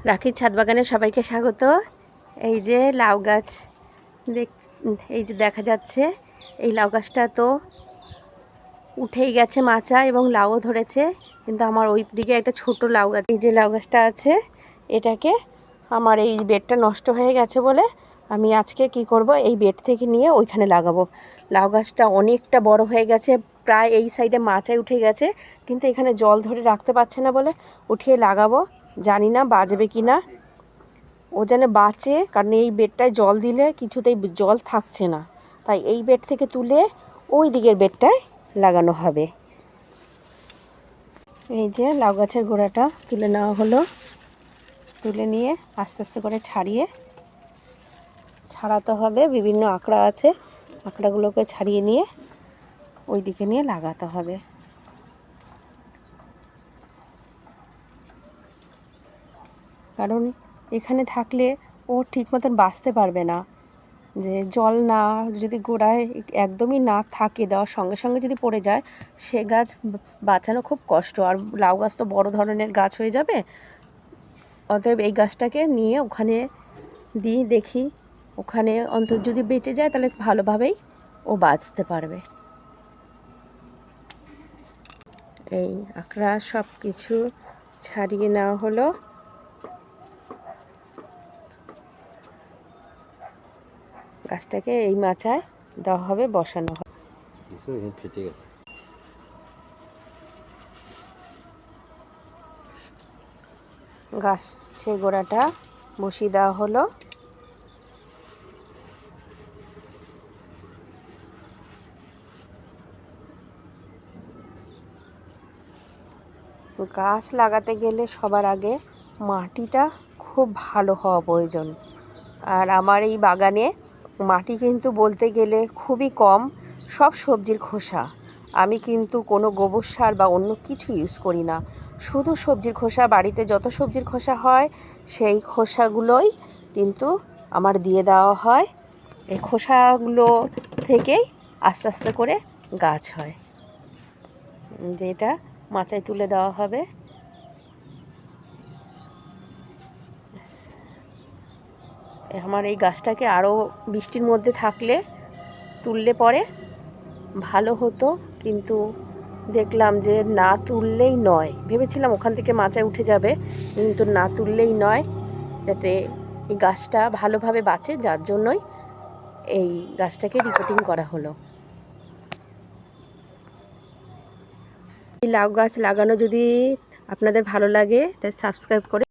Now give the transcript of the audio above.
রাখির ছাদ বাগানে সবাইকে স্বাগত। এই যে লাউ গাছ এই যে দেখা যাচ্ছে, এই লাউ গাছটা তো উঠেই গেছে মাচা এবং লাউও ধরেছে, কিন্তু আমার ওই দিকে একটা ছোট লাউ গাছ, এই যে লাউ গাছটা আছে, এটাকে আমার এই বেডটা নষ্ট হয়ে গেছে বলে আমি আজকে কি করব, এই বেড থেকে নিয়ে ওইখানে লাগাবো। লাউ গাছটা অনেকটা বড় হয়ে গেছে, প্রায় এই সাইডে মাচায় উঠে গেছে, কিন্তু এখানে জল ধরে রাখতে পারছে না বলে উঠিয়ে লাগাবো। জানি না বাঁচবে কি না, ও যেন বাঁচে, কারণ এই বেডটায় জল দিলে কিছুতেই জল থাকছে না, তাই এই বেড থেকে তুলে ওই দিকের বেডটায় লাগানো হবে। এই যে লাউ গাছের গোড়াটা তুলে নেওয়া হলো, তুলে নিয়ে আস্তে আস্তে করে ছাড়াতে হবে। বিভিন্ন আঁকড়া আছে, আঁকড়াগুলোকে ছাড়িয়ে নিয়ে ওই দিকে নিয়ে লাগাতে হবে। কারণ এখানে থাকলে ও ঠিক মতন বাঁচতে পারবে না, যে জল না যদি গোড়ায় একদমই না থাকে, দেওয়ার সঙ্গে সঙ্গে যদি পড়ে যায়, সে গাছ বাঁচানো খুব কষ্ট। আর লাউ গাছ তো বড় ধরনের গাছ হয়ে যাবে, অতএব এই গাছটাকে নিয়ে ওখানে দিই, দেখি ওখানে অন্তত যদি বেঁচে যায় তাহলে ভালোভাবেই ও বাঁচতে পারবে। এই আঁকড়া সব কিছু ছাড়িয়ে নেওয়া হলো। গাছটাকে এই মাচায় দেওয়া হবে, বসানো হবে। গাছের গোড়াটা বসিয়ে দেওয়া হলো। গাছ লাগাতে গেলে সবার আগে মাটিটা খুব ভালো হওয়া প্রয়োজন। আর আমার এই বাগানে মাটি কিন্তু বলতে গেলে খুবই কম, সব সবজির খোসা। আমি কিন্তু কোনো গোবর সার বা অন্য কিছু ইউজ করি না, শুধু সবজির খোসা। বাড়িতে যত সবজির খোসা হয় সেই খোসাগুলোই কিন্তু আমার দিয়ে দেওয়া হয়। এই খোসাগুলো থেকেই আস্তে আস্তে করে গাছ হয়, যেটা মাচায় তুলে দেওয়া হবে। আমার এই গাছটাকে আরও বৃষ্টির মধ্যে থাকলে তুললে পরে ভালো হতো, কিন্তু দেখলাম যে না তুললেই নয়। ভেবেছিলাম ওখান থেকে মাচায় উঠে যাবে, কিন্তু না তুললেই নয়, যাতে এই গাছটা ভালোভাবে বাঁচে, যার জন্যই এই গাছটাকে রিপোর্টিং করা হলো। এই লাউ গাছ লাগানো যদি আপনাদের ভালো লাগে তাই সাবস্ক্রাইব করে